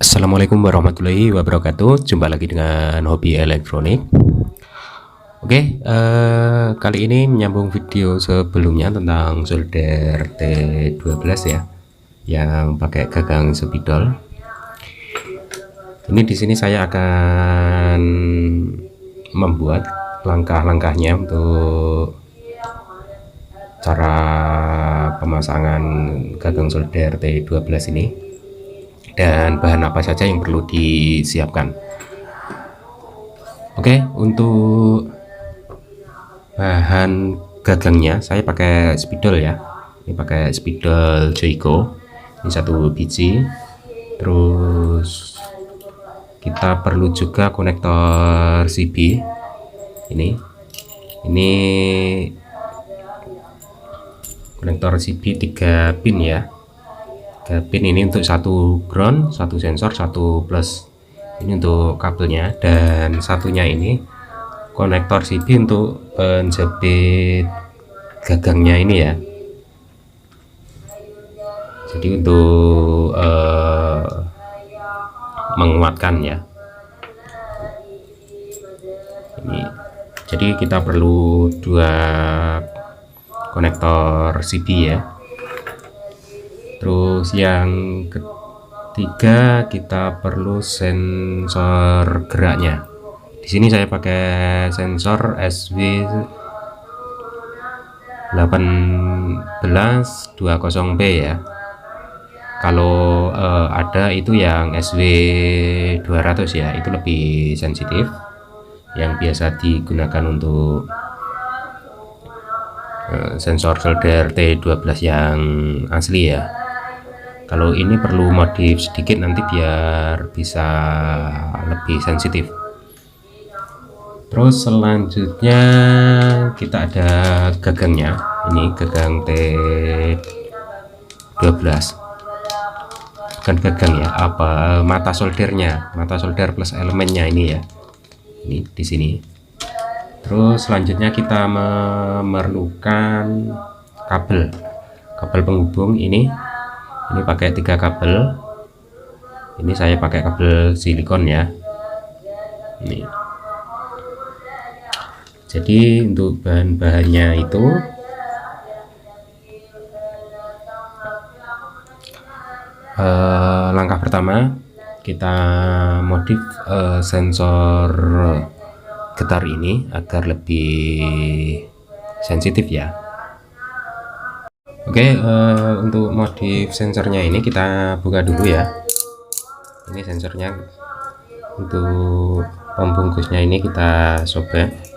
Assalamualaikum warahmatullahi wabarakatuh. Jumpa lagi dengan hobi elektronik. Oke, kali ini menyambung video sebelumnya tentang solder T12 ya, yang pakai gagang spidol. Ini di sini saya akan membuat langkah-langkahnya untuk cara pemasangan gagang solder T12 ini dan bahan apa saja yang perlu disiapkan. Oke, untuk bahan gagangnya saya pakai spidol ya. Ini pakai spidol Joico. Ini 1 biji. Terus kita perlu juga konektor CB. Ini konektor CB 3 pin ya. 3 pin ini untuk 1 ground, 1 sensor, 1 plus. Ini untuk kabelnya, dan satunya ini konektor CB untuk penjepit gagangnya ini ya. Jadi untuk menguatkan ya. Ini jadi kita perlu 2 konektor CB ya. Terus yang ketiga kita perlu sensor geraknya. Di sini saya pakai sensor SW1820B ya. Kalau ada itu yang SW200 ya, itu lebih sensitif. Yang biasa digunakan untuk sensor solder T12 yang asli ya. Kalau ini perlu modif sedikit nanti biar bisa lebih sensitif. Terus selanjutnya kita ada gagangnya. Ini gagang T12. Bukan gagang ya, mata soldernya, mata solder plus elemennya ini ya. Ini di sini. Terus selanjutnya kita memerlukan kabel penghubung ini pakai 3 kabel. Ini saya pakai kabel silikon ya. Ini. Jadi untuk bahan-bahannya itu langkah pertama kita modif sensor getar ini agar lebih sensitif ya. Oke, untuk modif sensornya ini kita buka dulu ya. Ini sensornya, untuk pembungkusnya ini kita sobek.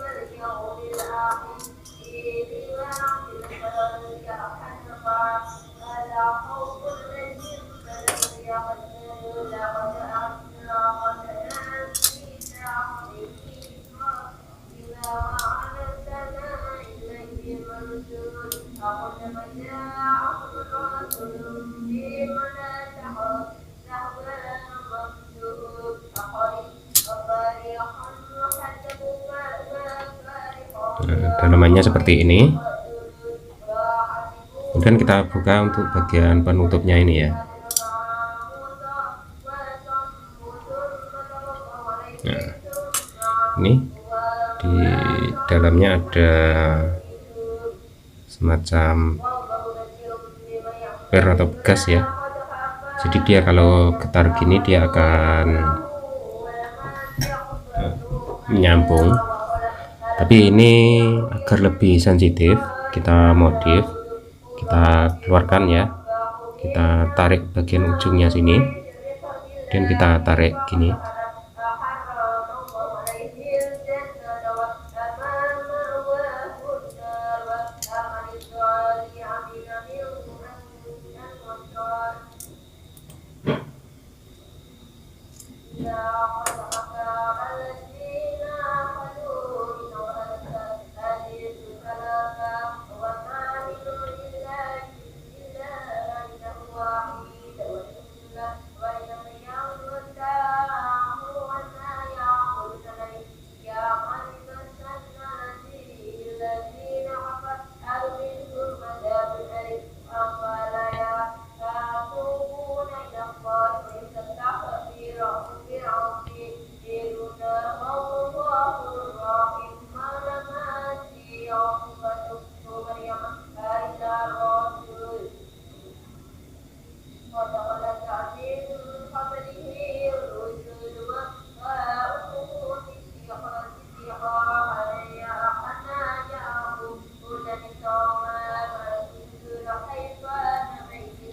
Dalamannya seperti ini. Kemudian kita buka untuk bagian penutupnya ini ya. Nah, ini di dalamnya ada semacam per atau gas ya. Jadi dia kalau getar gini dia akan menyambung. Tapi ini agar lebih sensitif, kita modif, kita keluarkan ya. Kita tarik bagian ujungnya sini, dan kita tarik gini.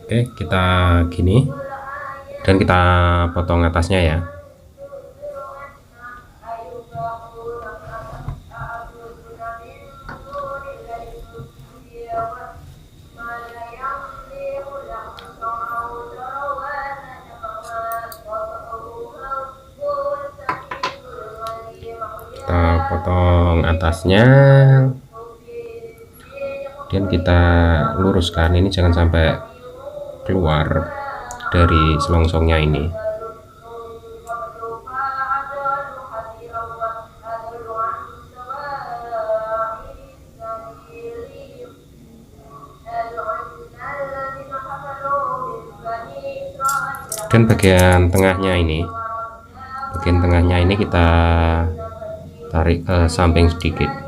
Oke, kita gini dan kita potong atasnya ya. Kita potong atasnya dan kita luruskan, ini jangan sampai keluar dari selongsongnya ini. Dan bagian tengahnya ini kita tarik ke samping sedikit.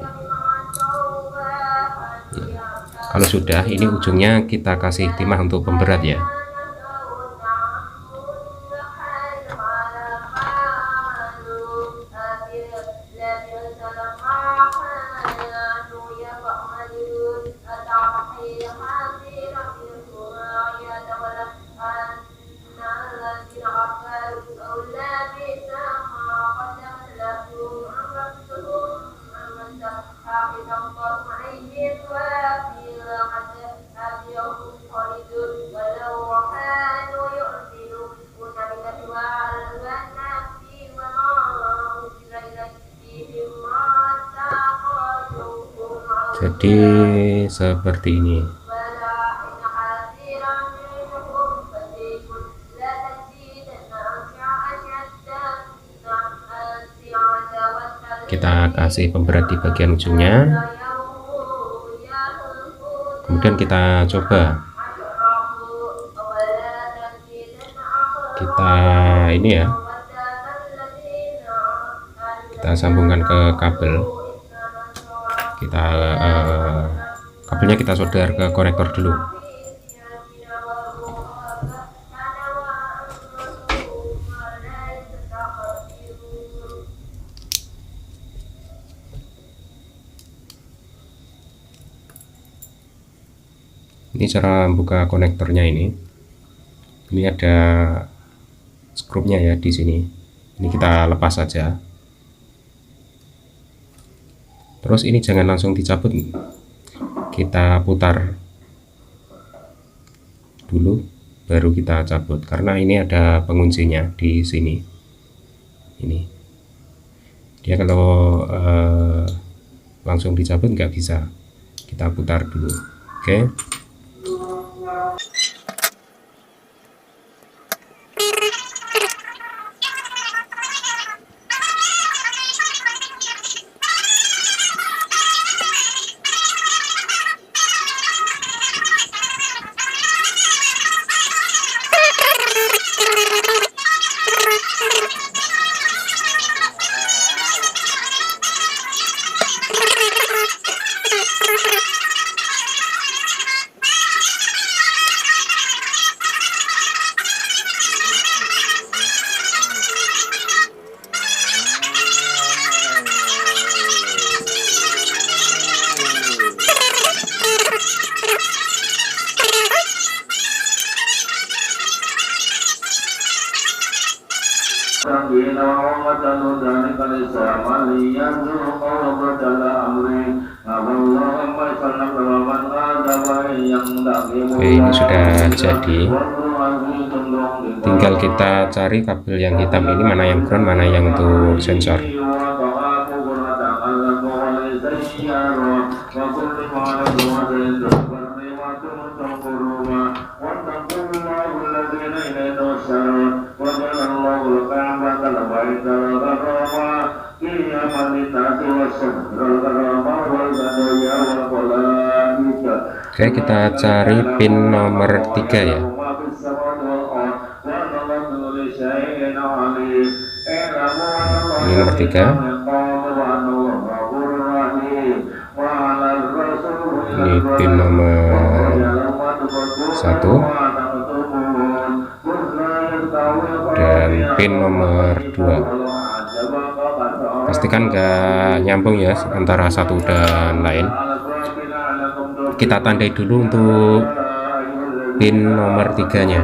Kalau sudah, ini ujungnya kita kasih timah untuk pemberat ya. Jadi seperti ini. Kita kasih pemberat di bagian ujungnya, kemudian kita coba ini ya, kita sambungkan ke kabel. Kabelnya kita solder ke konektor dulu. Ini cara buka konektornya ini. Ini ada skrupnya ya di sini. Ini kita lepas saja. Terus ini jangan langsung dicabut, kita putar dulu baru kita cabut, karena ini ada penguncinya di sini. Ini dia kalau langsung dicabut nggak bisa, kita putar dulu. Oke. Oke, ini sudah jadi. Tinggal kita cari kabel yang hitam ini, mana yang ground, mana yang untuk sensor. Oke, kita cari pin nomor 3 ya. Ini nomor 3. Ini pin nomor 1 dan pin nomor 2. Pastikan nggak nyambung ya antara satu dan lain. Kita tandai dulu untuk pin nomor 3-nya.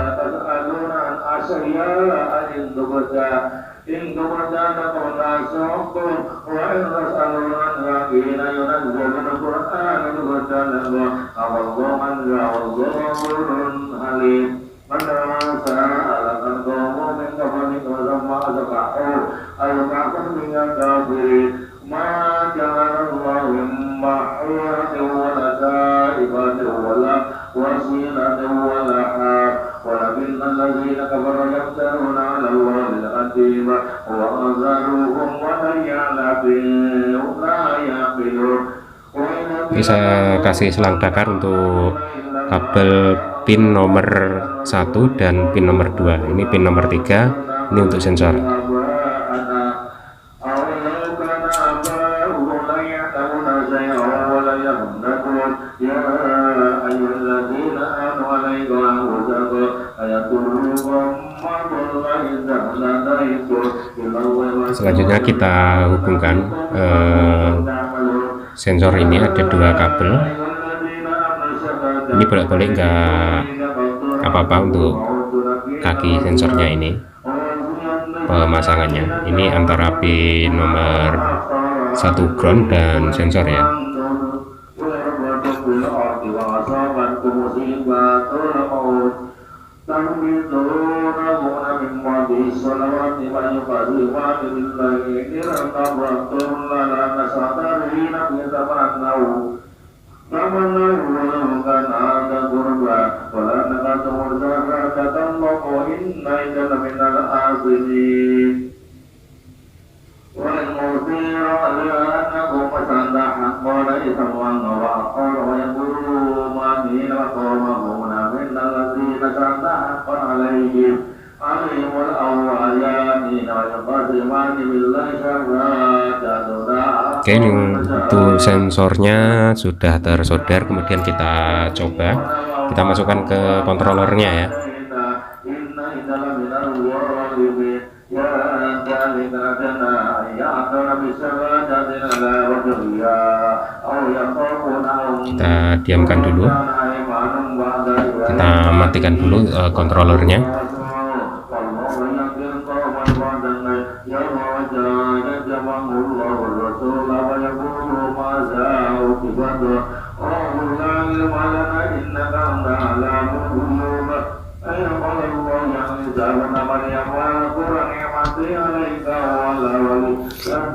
Ini saya kasih selang dakar untuk kabel pin nomor 1 dan pin nomor 2. Ini pin nomor 3, ini untuk sensor. Selanjutnya kita hubungkan sensor ini, ada 2 kabel. Ini bolak-balik nggak apa-apa untuk kaki sensornya ini pemasangannya. Ini antara pin nomor 1 ground dan sensor ya. Oke, ini untuk sensornya sudah tersolder. Kemudian kita coba, kita masukkan ke controllernya ya. Kita diamkan dulu, kita matikan dulu controllernya.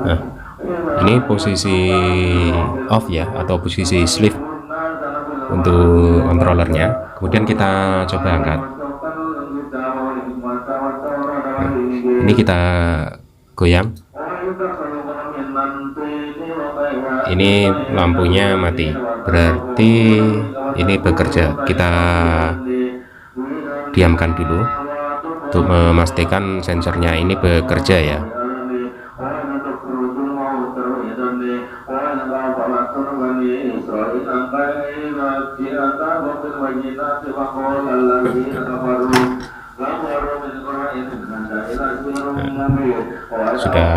Nah, ini posisi off ya, atau posisi sleep untuk controllernya. Kemudian kita coba angkat. Nah, ini kita goyang. Ini lampunya mati, berarti ini bekerja. Kita diamkan dulu untuk memastikan sensornya ini bekerja ya. Sudah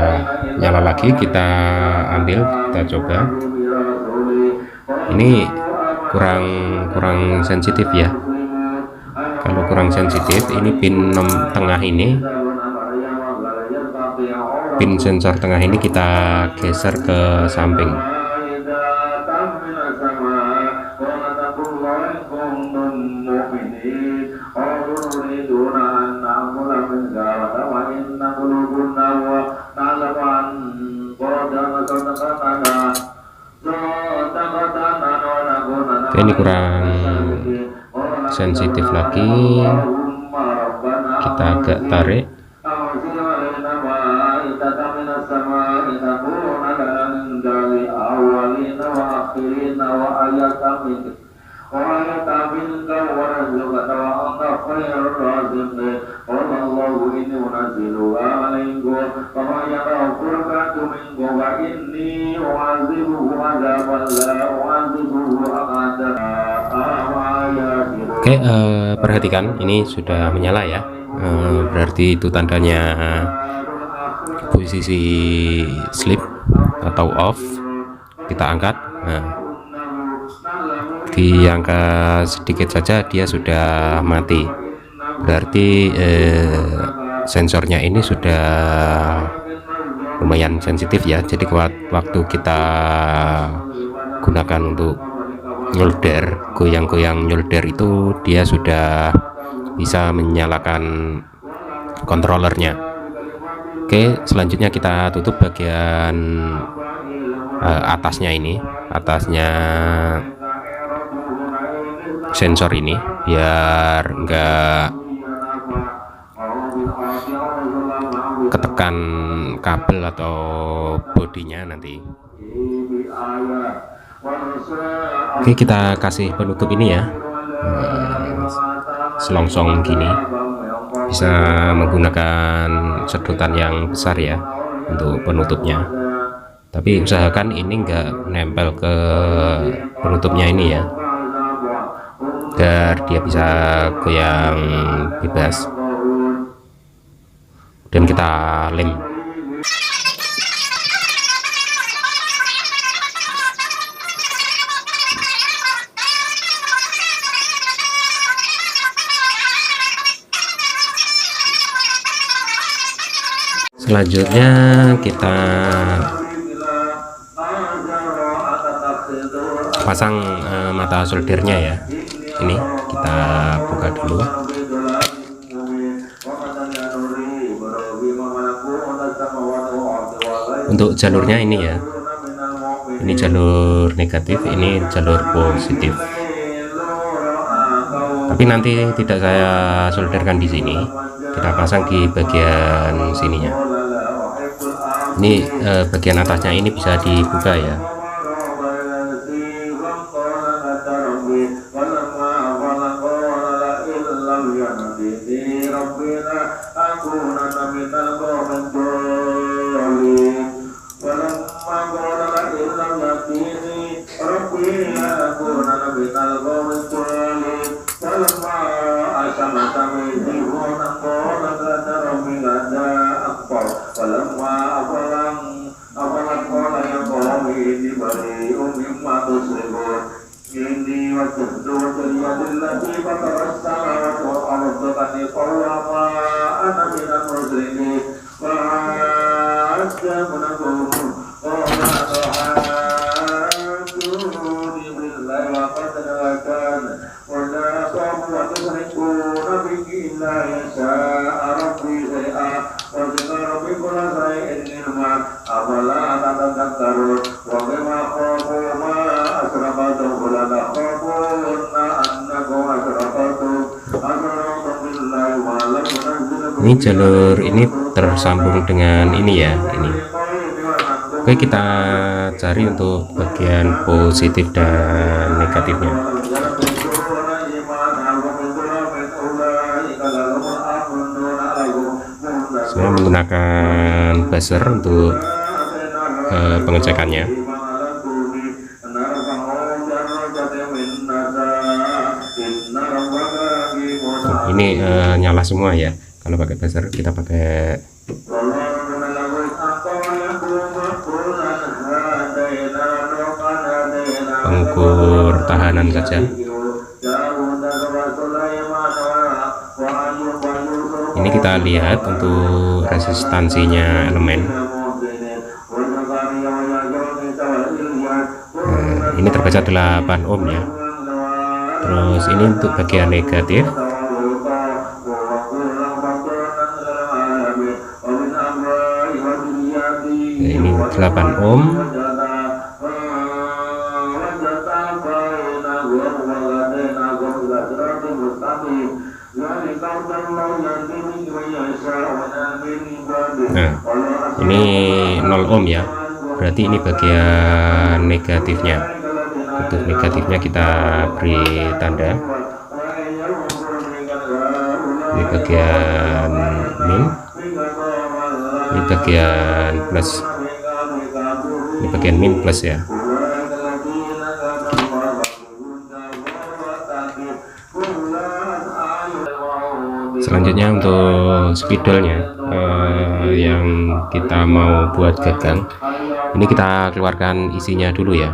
nyala lagi, kita ambil, kita coba. Ini kurang sensitif ya. Kalau kurang sensitif, ini pin tengah ini, pin sensor tengah ini kita geser ke samping. Oke, ini kurang sensitif lagi, kita agak tarik. Oke, perhatikan ini sudah menyala ya, berarti itu tandanya posisi sleep atau off. Kita angkat. Nah, di angka sedikit saja dia sudah mati, berarti sensornya ini sudah lumayan sensitif ya. Jadi waktu kita gunakan untuk nyolder, goyang-goyang nyolder itu dia sudah bisa menyalakan controllernya. Oke, selanjutnya kita tutup bagian atasnya ini, atasnya sensor ini, biar enggak ketekan kabel atau bodinya nanti. Oke, kita kasih penutup ini ya, selongsong gini, bisa menggunakan sedotan yang besar ya untuk penutupnya, tapi usahakan ini enggak nempel ke penutupnya ini ya, agar dia bisa goyang bebas. Dan kita lem. Selanjutnya kita pasang mata soldernya ya. Ini kita buka dulu. Untuk jalurnya ini ya, ini jalur negatif, ini jalur positif. Tapi nanti tidak saya solderkan di sini, kita pasang di bagian sininya. Ini bagian atasnya ini bisa dibuka ya. Ini jalur ini tersambung dengan ini ya, ini. Oke, kita cari untuk bagian positif dan negatifnya. Saya menggunakan buzzer untuk pengecekannya. Ini nyala semua ya. Kalau pakai buzzer, kita pakai pengukur tahanan saja. Ini kita lihat untuk resistansinya elemen. Ini terbaca 8 ohm ya. Terus ini untuk bagian negatif. Ini 8 ohm. Nah, ini 0 ohm ya, berarti ini bagian negatifnya. Untuk negatifnya kita beri tanda. Ini bagian min, ini bagian plus, ini bagian min plus ya. Selanjutnya untuk spidolnya yang kita mau buat gagang, ini kita keluarkan isinya dulu ya.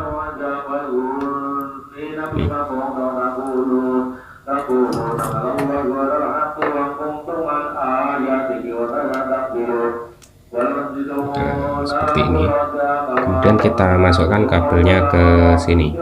Nih. Nah, seperti ini. Kemudian kita masukkan kabelnya ke sini.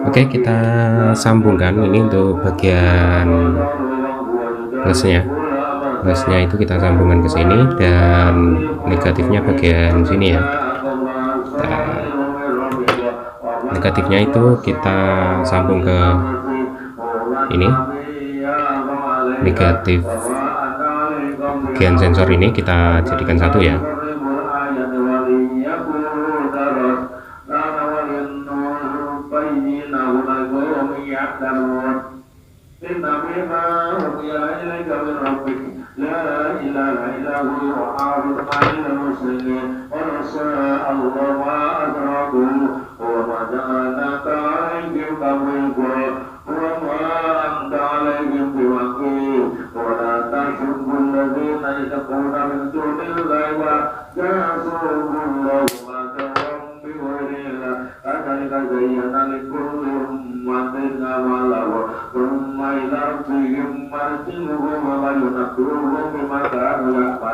Oke, kita sambungkan ini untuk bagian plusnya. Plusnya itu kita sambungkan ke sini dan negatifnya bagian sini ya. Negatifnya itu kita sambung ke ini. Negatif bagian sensor ini kita jadikan satu ya.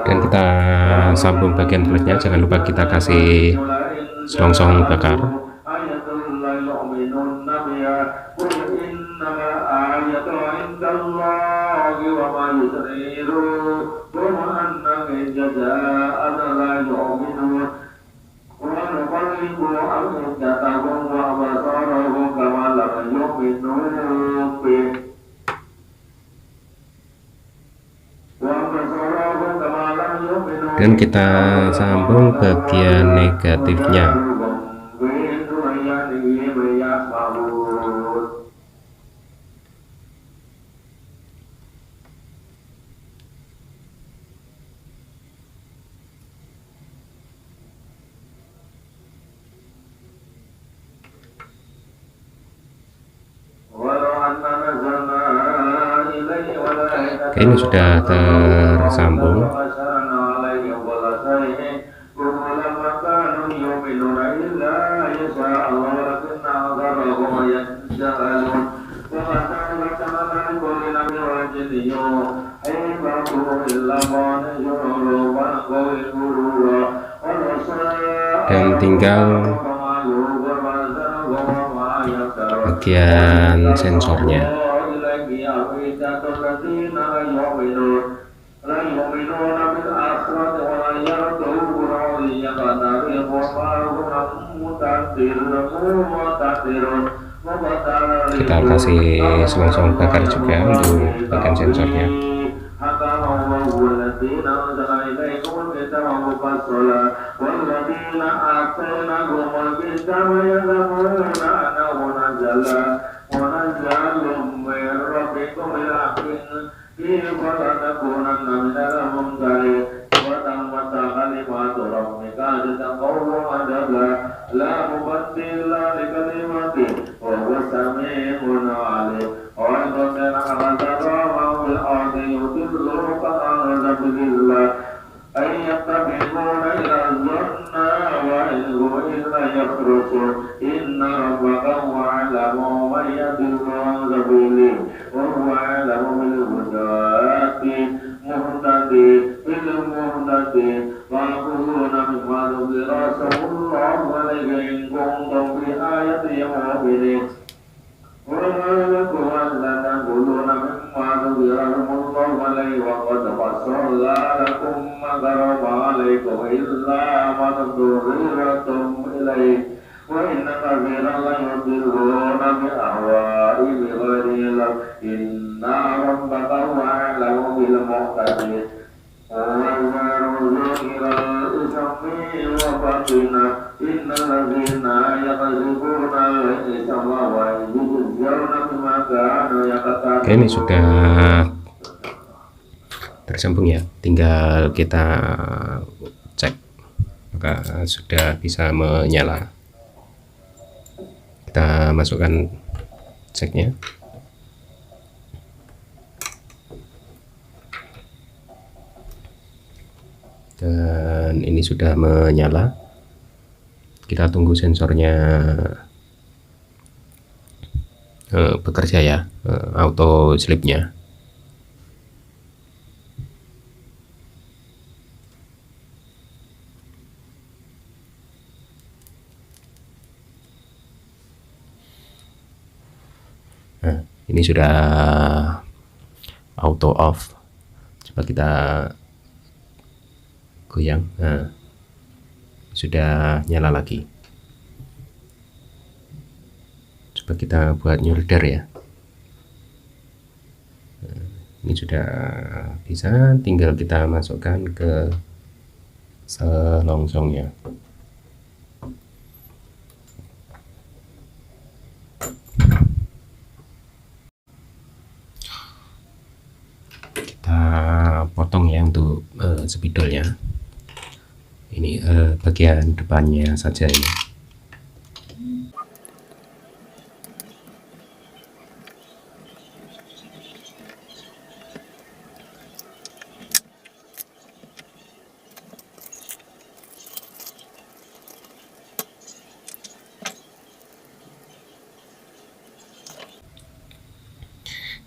Dan kita sambung bagian plusnya, jangan lupa kita kasih selongsong bakar. Dan kita sambung bagian negatifnya. Oke, ini sudah tersambung. Dan tinggal bagian sensornya. Kita kasih selongsong bakar juga untuk bagian sensornya. Oke, ini sudah tersambung ya, tinggal kita cek maka sudah bisa menyala. Kita masukkan ceknya. Dan ini sudah menyala. Kita tunggu sensornya bekerja ya, auto sleepnya. Nah, ini sudah auto off. Coba kita goyang. Nah, sudah nyala lagi. Coba kita buat nyolder ya. Nah, ini sudah bisa, tinggal kita masukkan ke selongsongnya. Kita potong ya untuk spidolnya. Ini bagian depannya saja ini.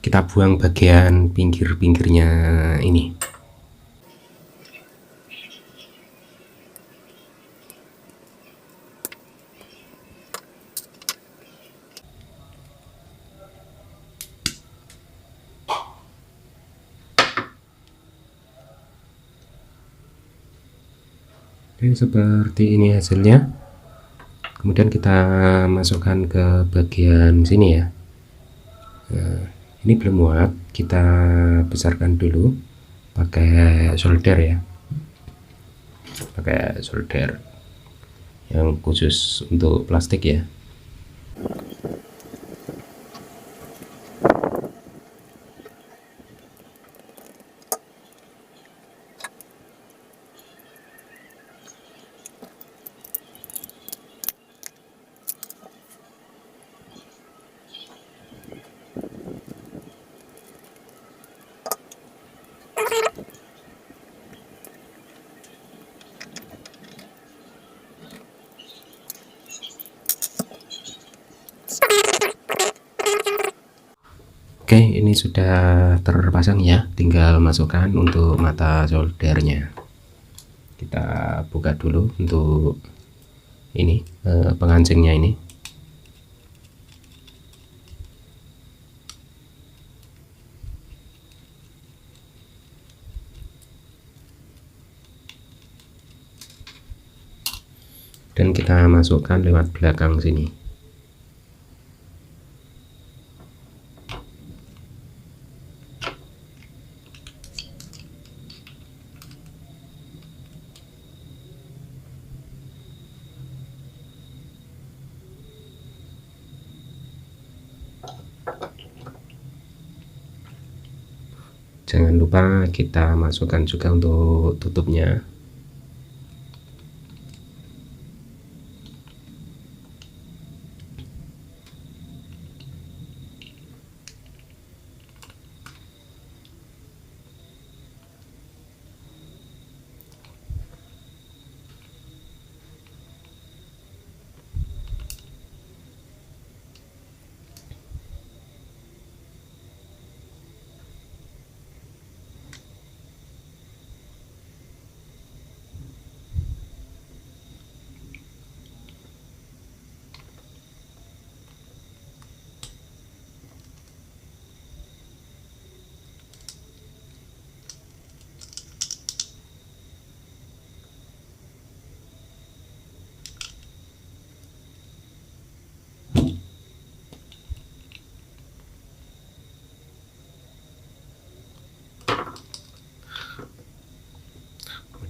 Kita buang bagian pinggir-pinggirnya ini. Oke, seperti ini hasilnya. Kemudian kita masukkan ke bagian sini ya. Nah, ini belum muat, kita besarkan dulu pakai solder ya, pakai solder yang khusus untuk plastik ya. Oke, ini sudah terpasang ya, tinggal masukkan untuk mata soldernya. Kita buka dulu untuk ini pengancingnya ini. Dan kita masukkan lewat belakang sini. Jangan lupa kita masukkan juga untuk tutupnya.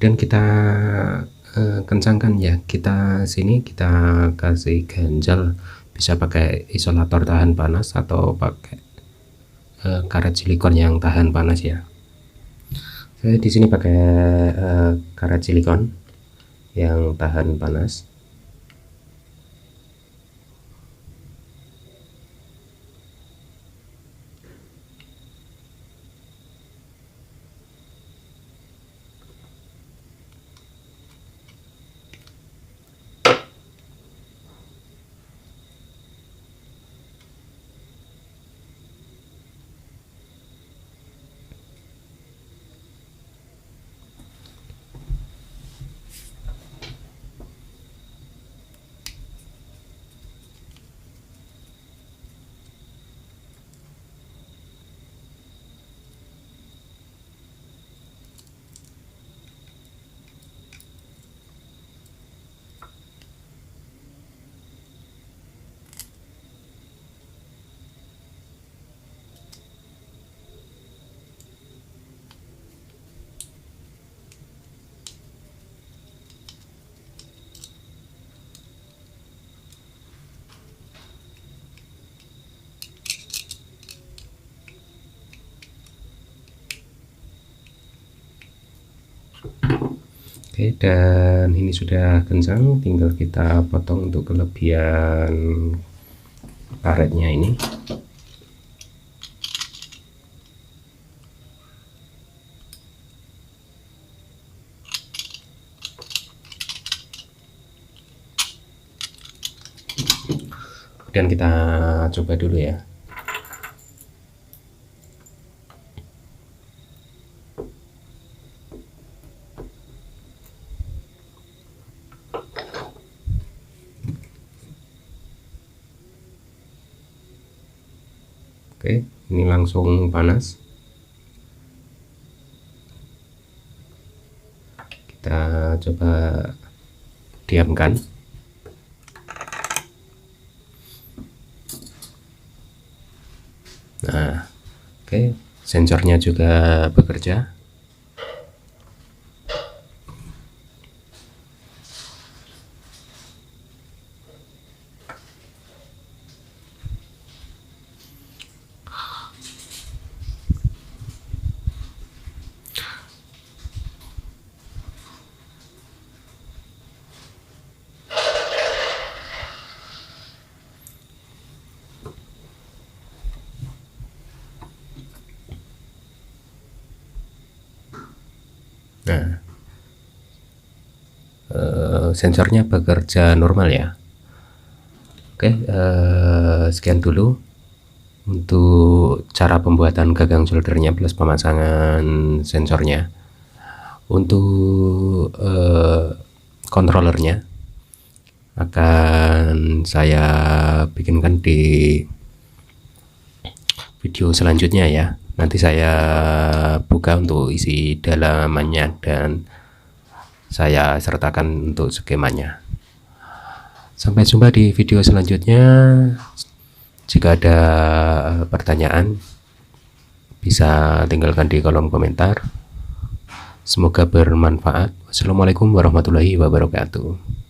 Kemudian kita kencangkan ya, kita sini kita kasih ganjal, bisa pakai isolator tahan panas atau pakai karet silikon yang tahan panas ya. Saya di sini pakai karet silikon yang tahan panas. Oke, dan ini sudah kencang, tinggal kita potong untuk kelebihan karetnya ini. Kemudian kita coba dulu ya. Oke, ini langsung panas. Kita coba diamkan. Nah, oke, sensornya juga bekerja. Nah, sensornya bekerja normal ya. Oke, sekian dulu untuk cara pembuatan gagang soldernya plus pemasangan sensornya. Untuk controllernya akan saya bikinkan di video selanjutnya ya. Nanti saya buka untuk isi dalamannya dan saya sertakan untuk skemanya. Sampai jumpa di video selanjutnya. Jika ada pertanyaan bisa tinggalkan di kolom komentar. Semoga bermanfaat. Wassalamualaikum warahmatullahi wabarakatuh.